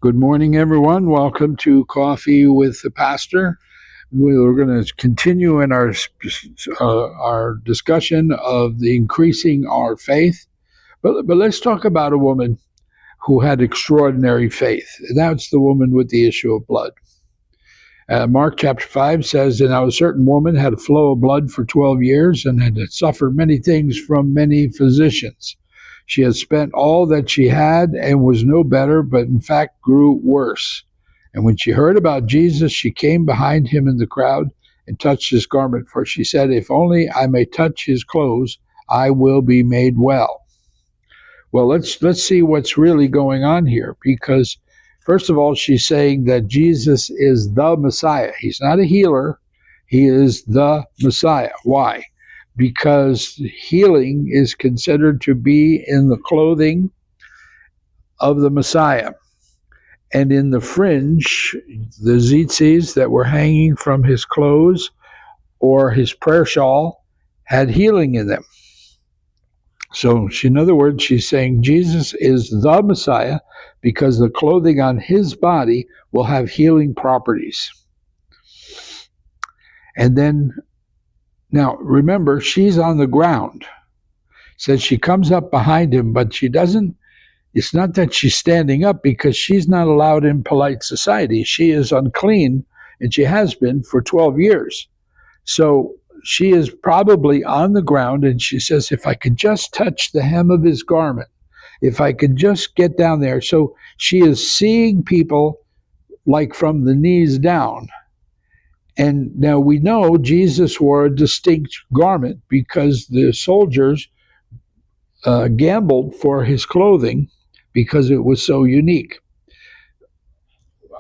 Good morning, everyone. Welcome to Coffee with the Pastor. We're going to continue in our discussion of the increasing our faith. But let's talk about a woman who had extraordinary faith. And that's the woman with the issue of blood. Mark chapter 5 says, "And now a certain woman had a flow of blood for 12 years and had suffered many things from many physicians. She had spent all that she had and was no better, but in fact grew worse. And when she heard about Jesus, she came behind him in the crowd and touched his garment, for she said, 'If only I may touch his clothes, I will be made well.'" Well, let's see what's really going on here, because first of all, she's saying that Jesus is the Messiah. He's not a healer. He is the Messiah. Why? Because healing is considered to be in the clothing of the Messiah. And in the fringe, the tzitzis that were hanging from his clothes or his prayer shawl had healing in them. So, in other words, she's saying Jesus is the Messiah because the clothing on his body will have healing properties. And then, now remember, she's on the ground. Says she comes up behind him, but she doesn't, it's not that she's standing up, because she's not allowed in polite society. She is unclean, and she has been for 12 years. So she is probably on the ground, and she says, if I could just touch the hem of his garment, if I could just get down there. So she is seeing people like from the knees down. And now we know Jesus wore a distinct garment because the soldiers gambled for his clothing because it was so unique.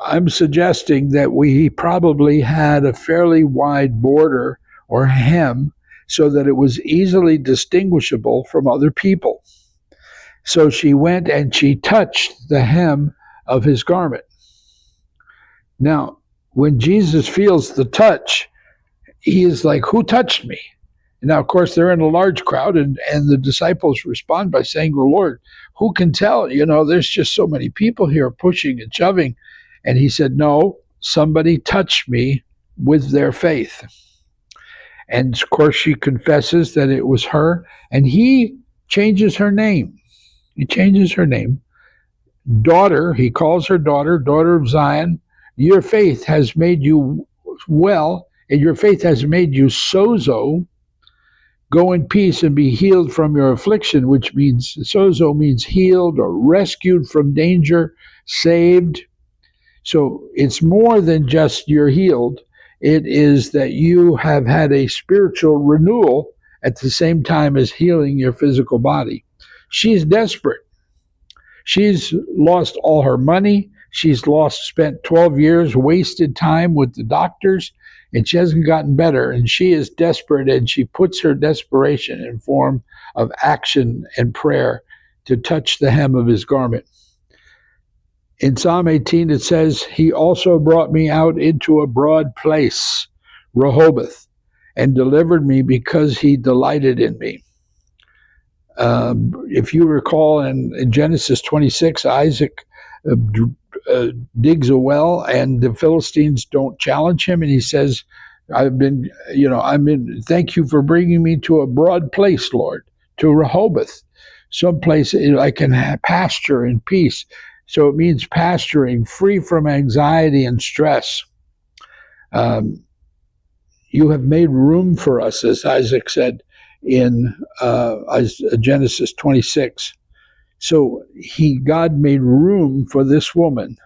I'm suggesting that he probably had a fairly wide border or hem so that it was easily distinguishable from other people. So she went and she touched the hem of his garment. Now, when Jesus feels the touch, he is like, "Who touched me?" Now, of course, they're in a large crowd, and the disciples respond by saying, "Well, Lord, who can tell? You know, there's just so many people here pushing and shoving." And he said, "No, somebody touched me with their faith." And of course, she confesses that it was her, and he changes her name. He changes her name. Daughter, he calls her daughter, daughter of Zion. Your faith has made you well, and your faith has made you sozo. Go in peace and be healed from your affliction, which means, sozo means healed or rescued from danger, saved. So it's more than just you're healed. It is that you have had a spiritual renewal at the same time as healing your physical body. She's desperate. She's lost all her money. She's spent 12 years, wasted time with the doctors, and she hasn't gotten better. And she is desperate, and she puts her desperation in form of action and prayer to touch the hem of his garment. In Psalm 18, it says, "He also brought me out into a broad place, Rehoboth, and delivered me because he delighted in me." If you recall in Genesis 26, Isaac digs a well, and the Philistines don't challenge him, and he says, thank you for bringing me to a broad place, Lord, to Rehoboth, someplace I can have pasture and peace. So it means pasturing, free from anxiety and stress. You have made room for us, as Isaac said in Genesis 26. So God made room for this woman,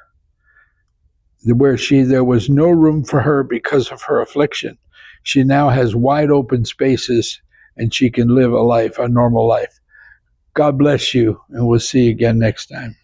where there was no room for her because of her affliction. She now has wide open spaces, and she can live a normal life. God bless you, and we'll see you again next time.